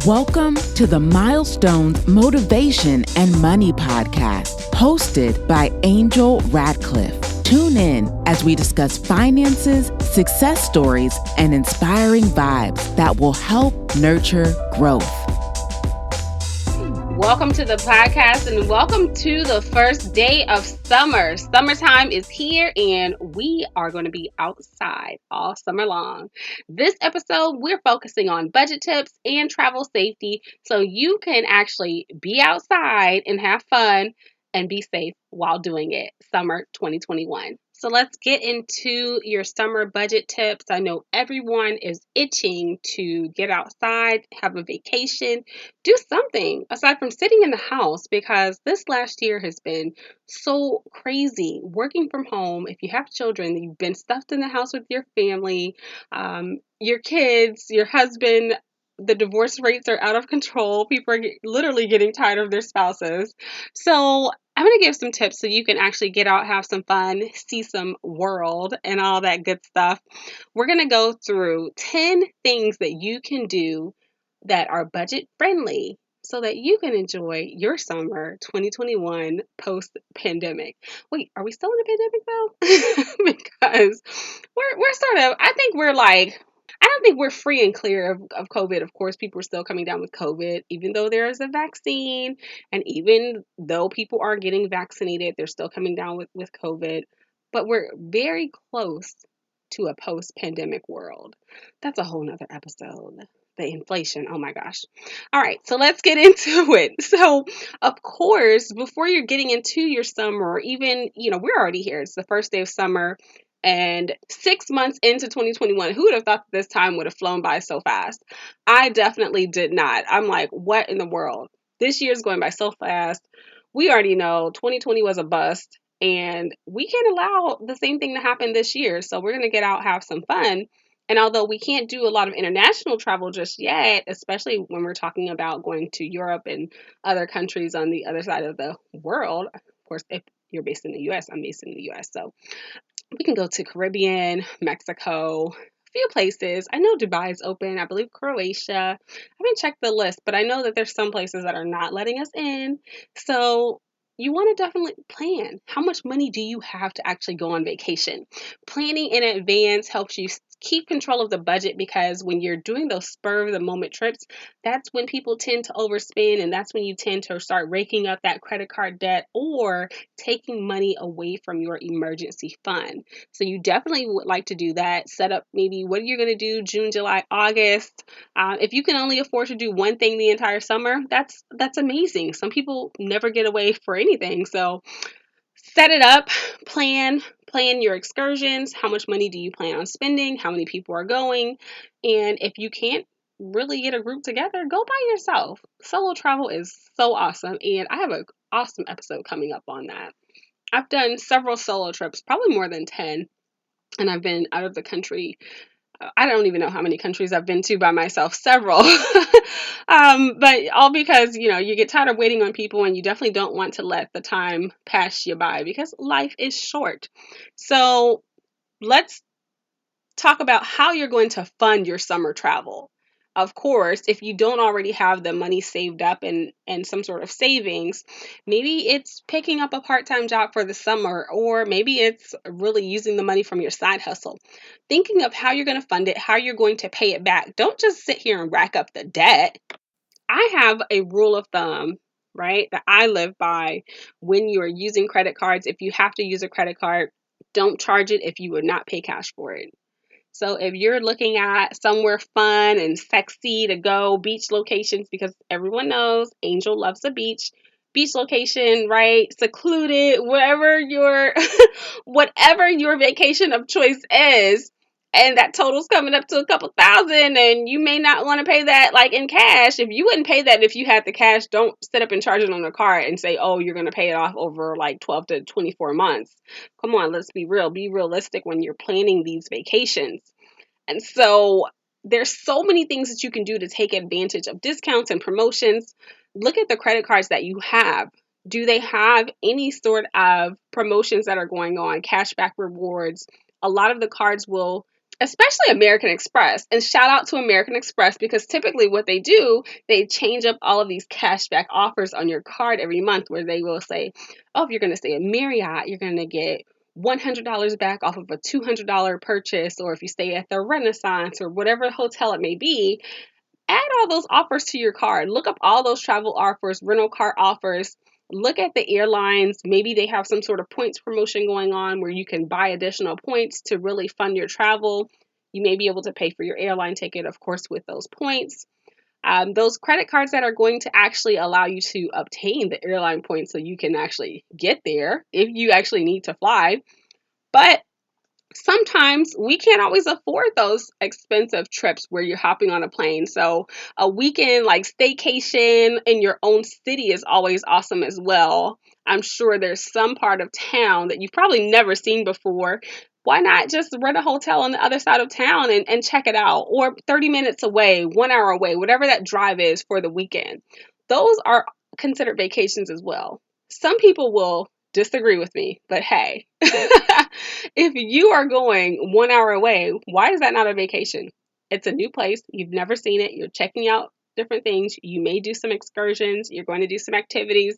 Welcome to the Milestones Motivation and Money Podcast, hosted by Angel Radcliffe. Tune in as we discuss finances, success stories, and inspiring vibes that will help nurture growth. Welcome to the podcast and welcome to the first day of summer. Summertime is here and we are going to be outside all summer long. This episode, we're focusing on budget tips and travel safety so you can actually be outside and have fun and be safe while doing it. Summer 2021. So let's get into your summer budget tips. I know everyone is itching to get outside, have a vacation, do something aside from sitting in the house because this last year has been so crazy. Working from home, if you have children, you've been stuffed in the house with your family, your kids, your husband. The divorce rates are out of control. People are literally getting tired of their spouses. So I'm going to give some tips so you can actually get out, have some fun, see some world and all that good stuff. We're going to go through 10 things that you can do that are budget friendly so that you can enjoy your summer 2021 post-pandemic. Wait, are we still in a pandemic though? Because we're sort of, I don't think we're free and clear of COVID. Of course, people are still coming down with COVID, even though there is a vaccine. And even though people are getting vaccinated, they're still coming down with COVID. But we're very close to a post-pandemic world. That's a whole nother episode. The inflation. Oh my gosh. All right. So let's get into it. So, of course, before you're getting into your summer, or even, we're already here. It's the first day of summer. And 6 months into 2021, who would have thought this time would have flown by so fast? I definitely did not. I'm like, what in the world? This year's going by so fast. We already know 2020 was a bust, and we can't allow the same thing to happen this year. So we're going to get out, have some fun. And although we can't do a lot of international travel just yet, especially when we're talking about going to Europe and other countries on the other side of the world, of course, if you're based in the U.S., I'm based in the U.S., so we can go to Caribbean, Mexico, a few places. I know Dubai is open. I believe Croatia. I haven't checked the list, but I know that there's some places that are not letting us in. So you want to definitely plan. How much money do you have to actually go on vacation? Planning in advance helps you keep control of the budget because when you're doing those spur of the moment trips, that's when people tend to overspend and that's when you tend to start raking up that credit card debt or taking money away from your emergency fund. So you definitely would like to do that. Set up maybe what you're going to do June, July, August. If you can only afford to do one thing the entire summer, that's amazing. Some people never get away for anything. So set it up, plan your excursions. How much money do you plan on spending? How many people are going? And if you can't really get a group together, go by yourself. Solo travel is so awesome. And I have an awesome episode coming up on that. I've done several solo trips, probably more than 10. And I've been out of the country. I don't even know how many countries I've been to by myself, several. But all because, you get tired of waiting on people and you definitely don't want to let the time pass you by because life is short. So let's talk about how you're going to fund your summer travel. Of course, if you don't already have the money saved up and some sort of savings, maybe it's picking up a part-time job for the summer, or maybe it's really using the money from your side hustle. Thinking of how you're going to fund it, how you're going to pay it back. Don't just sit here and rack up the debt. I have a rule of thumb, right, that I live by when you're using credit cards. If you have to use a credit card, don't charge it if you would not pay cash for it. So if you're looking at somewhere fun and sexy to go, beach locations, because everyone knows Angel loves a beach location, right? Secluded, whatever your vacation of choice is, and that total's coming up to a couple thousand, and you may not want to pay that like in cash. If you wouldn't pay that if you had the cash, don't sit up and charge it on a card and say, oh, you're going to pay it off over like 12 to 24 months. Come on, let's be real. Be realistic when you're planning these vacations. And so there's so many things that you can do to take advantage of discounts and promotions. Look at the credit cards that you have. Do they have any sort of promotions that are going on, cashback rewards? A lot of the cards will especially American Express. And shout out to American Express because typically what they do, they change up all of these cashback offers on your card every month where they will say, oh, if you're going to stay at Marriott, you're going to get $100 back off of a $200 purchase, or if you stay at the Renaissance or whatever hotel it may be, add all those offers to your card. Look up all those travel offers, rental car offers. Look at the airlines. Maybe they have some sort of points promotion going on where you can buy additional points to really fund your travel. You may be able to pay for your airline ticket, of course, with those points. Those credit cards that are going to actually allow you to obtain the airline points so you can actually get there if you actually need to fly. But sometimes we can't always afford those expensive trips where you're hopping on a plane. So a weekend like staycation in your own city is always awesome as well. I'm sure there's some part of town that you've probably never seen before. Why not just rent a hotel on the other side of town and check it out? Or 30 minutes away, 1 hour away, whatever that drive is for the weekend. Those are considered vacations as well. Some people will disagree with me, but hey, if you are going 1 hour away, why is that not a vacation? It's a new place. You've never seen it. You're checking out different things. You may do some excursions. You're going to do some activities.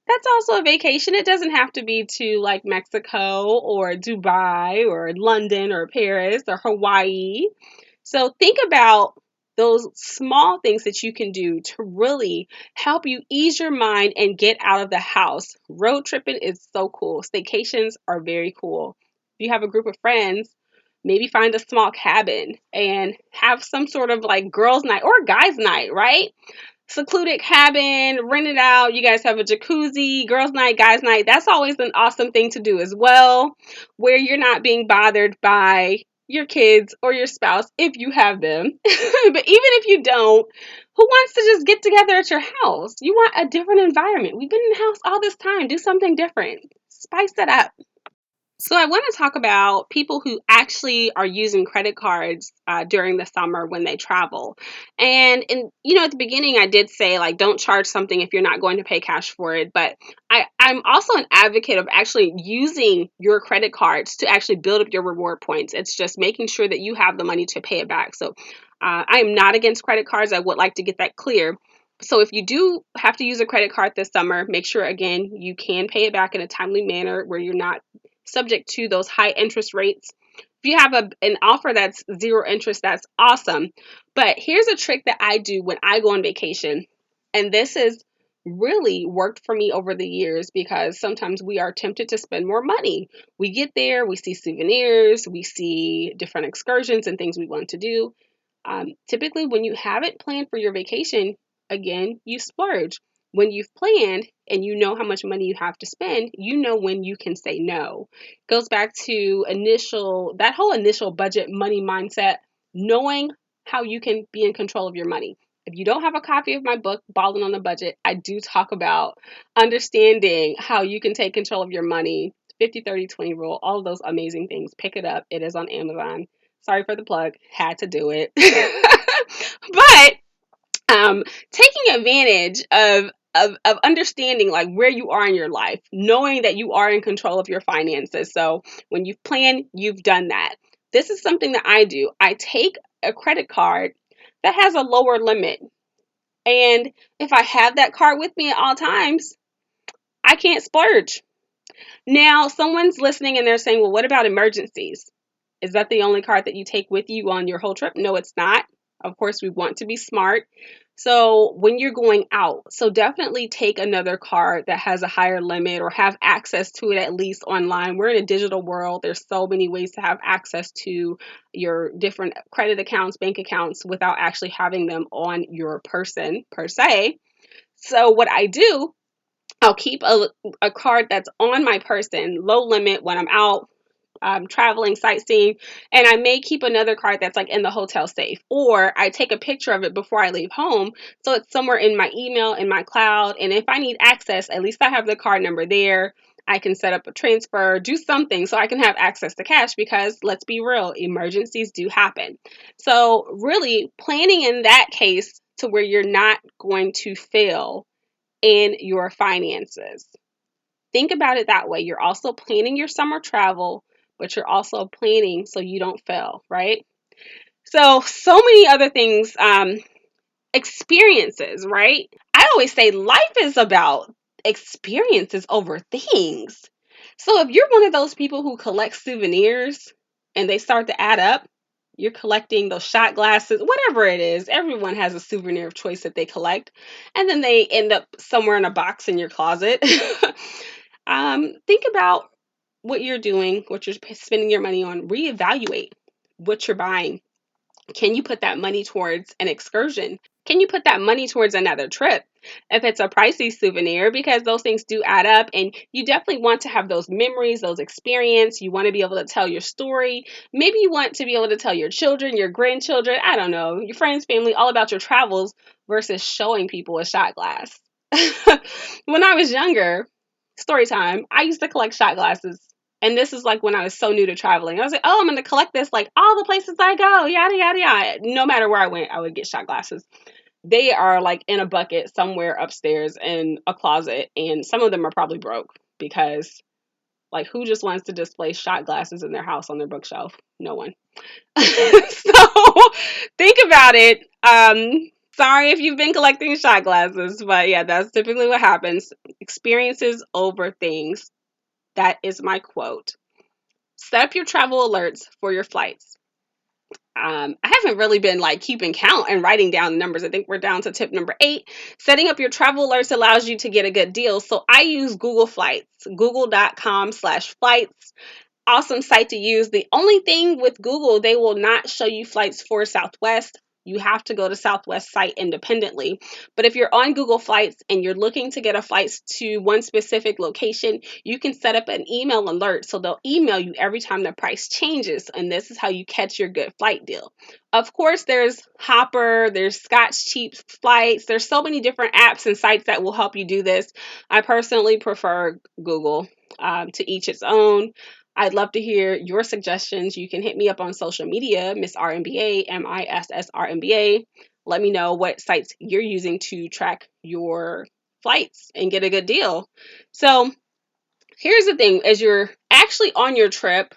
That's also a vacation. It doesn't have to be to like Mexico or Dubai or London or Paris or Hawaii. So think about those small things that you can do to really help you ease your mind and get out of the house. Road tripping is so cool. Staycations are very cool. If you have a group of friends, maybe find a small cabin and have some sort of like girls' night or guys' night, right? Secluded cabin, rent it out. You guys have a jacuzzi, girls' night, guys' night. That's always an awesome thing to do as well, where you're not being bothered by your kids or your spouse if you have them. But even if you don't, who wants to just get together at your house? You want a different environment. We've been in the house all this time. Do something different. Spice it up. So I want to talk about people who actually are using credit cards during the summer when they travel. And at the beginning I did say like don't charge something if you're not going to pay cash for it. But I'm also an advocate of actually using your credit cards to actually build up your reward points. It's just making sure that you have the money to pay it back. So I am not against credit cards. I would like to get that clear. So if you do have to use a credit card this summer, make sure again you can pay it back in a timely manner where you're not subject to those high interest rates. If you have an offer that's zero interest, that's awesome. But here's a trick that I do when I go on vacation. And this has really worked for me over the years because sometimes we are tempted to spend more money. We get there, we see souvenirs, we see different excursions and things we want to do. Typically, when you have it planned for your vacation, again, you splurge. When you've planned and you know how much money you have to spend, you know when you can say no. It goes back to that whole initial budget money mindset, knowing how you can be in control of your money. If you don't have a copy of my book, Balling on a Budget, I do talk about understanding how you can take control of your money, 50-30-20 rule, all of those amazing things. Pick it up. It is on Amazon. Sorry for the plug. Had to do it. But taking advantage of understanding like where you are in your life, knowing that you are in control of your finances. So when you've planned, you've done that. This is something that I do. I take a credit card that has a lower limit. And if I have that card with me at all times, I can't splurge. Now, someone's listening and they're saying, well, what about emergencies? Is that the only card that you take with you on your whole trip? No, it's not. Of course, we want to be smart. So when you're going out, so definitely take another card that has a higher limit or have access to it at least online. We're in a digital world. There's so many ways to have access to your different credit accounts, bank accounts without actually having them on your person per se. So what I do, I'll keep a card that's on my person, low limit when I'm out traveling, sightseeing, and I may keep another card that's like in the hotel safe, or I take a picture of it before I leave home so it's somewhere in my email, in my cloud, and if I need access, at least I have the card number there. I can set up a transfer, do something so I can have access to cash because let's be real, emergencies do happen. So really planning in that case to where you're not going to fail in your finances. Think about it that way. You're also planning your summer travel, but you're also planning so you don't fail, right? So many other things, experiences, right? I always say life is about experiences over things. So if you're one of those people who collect souvenirs and they start to add up, you're collecting those shot glasses, whatever it is. Everyone has a souvenir of choice that they collect, and then they end up somewhere in a box in your closet. Think about what you're doing, what you're spending your money on. Reevaluate what you're buying. Can you put that money towards an excursion? Can you put that money towards another trip? If it's a pricey souvenir, because those things do add up, and you definitely want to have those memories, those experiences. You want to be able to tell your story. Maybe you want to be able to tell your children, your grandchildren, I don't know, your friends, family, all about your travels versus showing people a shot glass. When I was younger, story time, I used to collect shot glasses. And this is like when I was so new to traveling. I was like, oh, I'm going to collect this like all the places I go, yada, yada, yada. No matter where I went, I would get shot glasses. They are like in a bucket somewhere upstairs in a closet. And some of them are probably broke because, like, who just wants to display shot glasses in their house on their bookshelf? No one. So think about it. Sorry if you've been collecting shot glasses, but yeah, that's typically what happens. Experiences over things. That is my quote. Set up your travel alerts for your flights. I haven't really been like keeping count and writing down the numbers. I think we're down to tip number 8. Setting up your travel alerts allows you to get a good deal. So I use Google Flights, google.com/flights. Awesome site to use. The only thing with Google, they will not show you flights for Southwest. You have to go to Southwest site independently. But if you're on Google Flights and you're looking to get a flights to one specific location, you can set up an email alert. So they'll email you every time the price changes. And this is how you catch your good flight deal. Of course, there's Hopper, there's Scotch Cheap Flights. There's so many different apps and sites that will help you do this. I personally prefer Google. To each its own. I'd love to hear your suggestions. You can hit me up on social media, Miss RMBA, MISSRMBA. Let me know what sites you're using to track your flights and get a good deal. So here's the thing, as you're actually on your trip,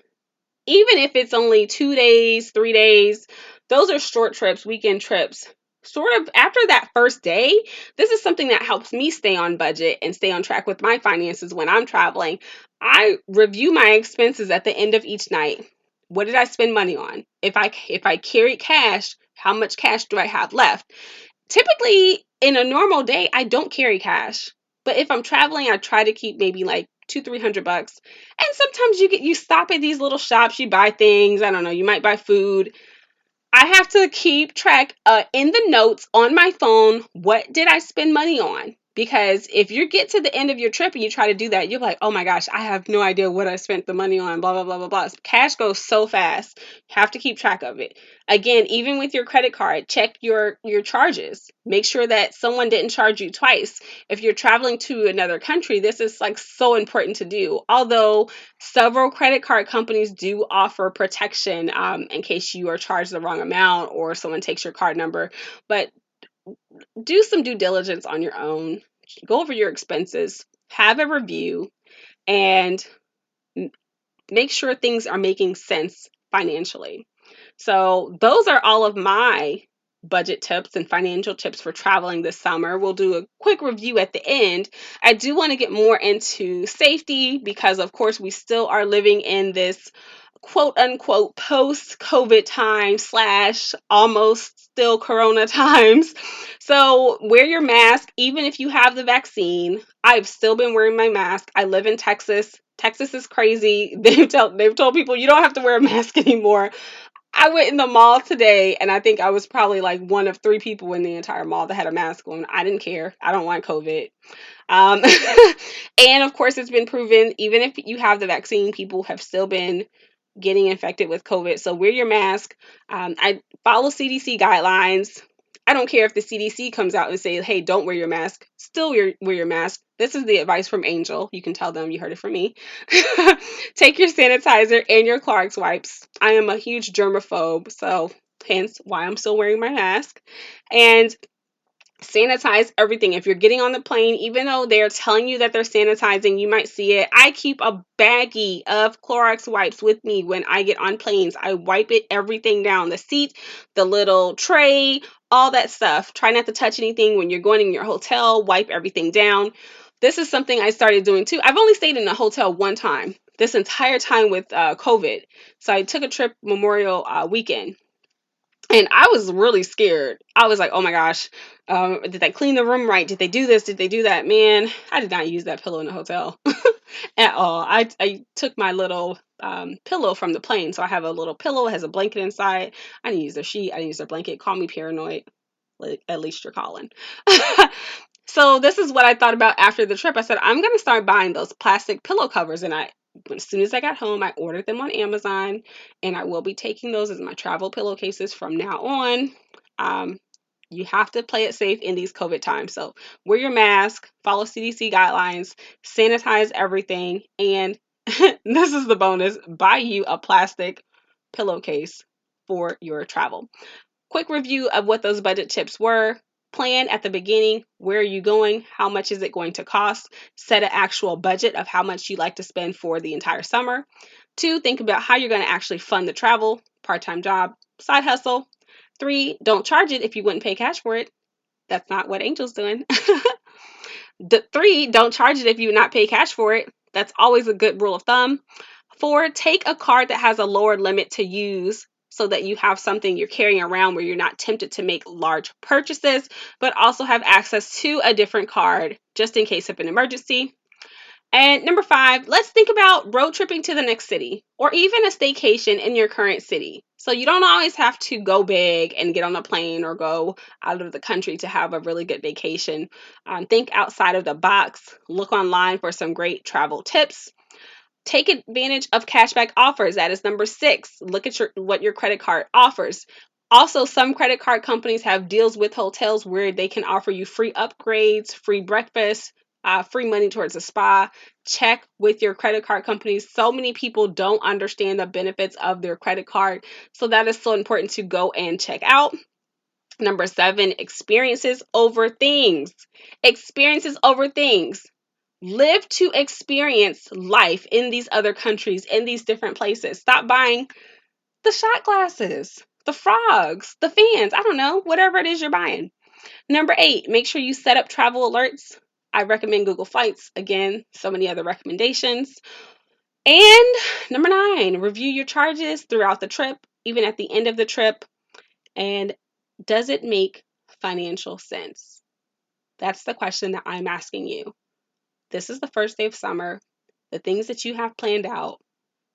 even if it's only 2 days, 3 days, those are short trips, weekend trips. Sort of after that first day, this is something that helps me stay on budget and stay on track with my finances when I'm traveling. I review my expenses at the end of each night. What did I spend money on? If I carry cash, how much cash do I have left? Typically, in a normal day, I don't carry cash. But if I'm traveling, I try to keep maybe like 200-300 bucks. And sometimes you stop at these little shops, you buy things. I don't know, you might buy food. I have to keep track in the notes on my phone. What did I spend money on? Because if you get to the end of your trip and you try to do that, you're like, oh my gosh, I have no idea what I spent the money on, blah, blah, blah, blah, blah. Cash goes so fast. You have to keep track of it. Again, even with your credit card, check your charges. Make sure that someone didn't charge you twice. If you're traveling to another country, this is like so important to do. Although several credit card companies do offer protection in case you are charged the wrong amount or someone takes your card number. But do some due diligence on your own. Go over your expenses, have a review, and make sure things are making sense financially. So, those are all of my budget tips and financial tips for traveling this summer. We'll do a quick review at the end. I do want to get more into safety because, of course, we still are living in this quote unquote post COVID time / almost still Corona times. So wear your mask, even if you have the vaccine. I've still been wearing my mask. I live in Texas. Texas is crazy. They've told people you don't have to wear a mask anymore. I went in the mall today and I think I was probably like one of 3 people in the entire mall that had a mask on. I didn't care. I don't want COVID. Um, and of course, it's been proven, even if you have the vaccine, people have still been getting infected with COVID. So wear your mask. I follow CDC guidelines. I don't care if the CDC comes out and says, hey, don't wear your mask. Still wear your mask. This is the advice from Angel. You can tell them you heard it from me. Take your sanitizer and your Clorox wipes. I am a huge germaphobe, so hence why I'm still wearing my mask. And Sanitize everything. If you're getting on the plane, even though they're telling you that they're sanitizing, you might see it. I keep a baggie of Clorox wipes with me when I get on planes. I wipe everything down, the seat, the little tray, all that stuff. Try not to touch anything when you're going in your hotel. Wipe everything down. This is something I started doing too. I've only stayed in a hotel one time this entire time with COVID. So I took a trip Memorial weekend. And I was really scared. I was like, oh my gosh, did they clean the room right? Did they do this? Did they do that? Man, I did not use that pillow in the hotel at all. I took my little pillow from the plane. So I have a little pillow, it has a blanket inside. I didn't use their sheet. I didn't use their blanket. Call me paranoid. Like, at least you're calling. So this is what I thought about after the trip. I said, I'm going to start buying those plastic pillow covers. And as soon as I got home, I ordered them on Amazon, and I will be taking those as my travel pillowcases from now on. You have to play it safe in these COVID times. So wear your mask, follow CDC guidelines, sanitize everything, and this is the bonus, buy you a plastic pillowcase for your travel. Quick review of what those budget tips were. Plan at the beginning, where are you going? How much is it going to cost? Set an actual budget of how much you'd like to spend for the entire summer. 2, think about how you're going to actually fund the travel, part-time job, side hustle. 3, don't charge it if you wouldn't pay cash for it. That's not what Angel's doing. 3, don't charge it if you would not pay cash for it. That's always a good rule of thumb. 4, take a card that has a lower limit to use so that you have something you're carrying around where you're not tempted to make large purchases, but also have access to a different card just in case of an emergency. And number 5, let's think about road tripping to the next city or even a staycation in your current city. So you don't always have to go big and get on a plane or go out of the country to have a really good vacation. Think outside of the box. Look online for some great travel tips. Take advantage of cashback offers. That is number 6. Look at what your credit card offers. Also, some credit card companies have deals with hotels where they can offer you free upgrades, free breakfast, free money towards a spa. Check with your credit card companies. So many people don't understand the benefits of their credit card. So that is so important to go and check out. Number 7, experiences over things. Experiences over things. Live to experience life in these other countries, in these different places. Stop buying the shot glasses, the frogs, the fans. I don't know, whatever it is you're buying. Number 8, make sure you set up travel alerts. I recommend Google Flights. Again, so many other recommendations. And number 9, review your charges throughout the trip, even at the end of the trip. And does it make financial sense? That's the question that I'm asking you. This is the first day of summer. The things that you have planned out,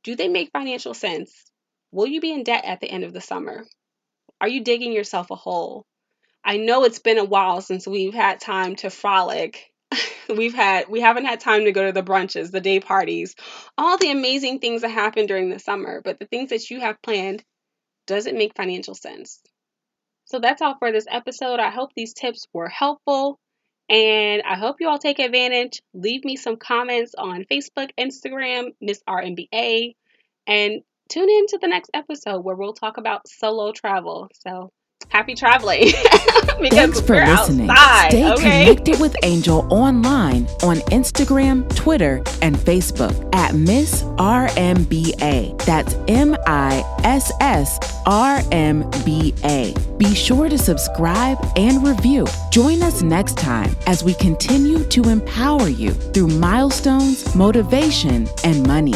do they make financial sense? Will you be in debt at the end of the summer? Are you digging yourself a hole? I know it's been a while since we've had time to frolic. We haven't had time to go to the brunches, the day parties, all the amazing things that happen during the summer, but the things that you have planned, does it make financial sense? So that's all for this episode. I hope these tips were helpful. And I hope you all take advantage. Leave me some comments on Facebook, Instagram, Miss RMBA, and tune in to the next episode where we'll talk about solo travel. So happy traveling because Thanks for we're listening. outside. Stay Okay? connected with Angel online on Instagram, Twitter, and Facebook at Miss RMBA. That's MISSRMBA. Be sure to subscribe and review. Join us next time as we continue to empower you through milestones, motivation, and money.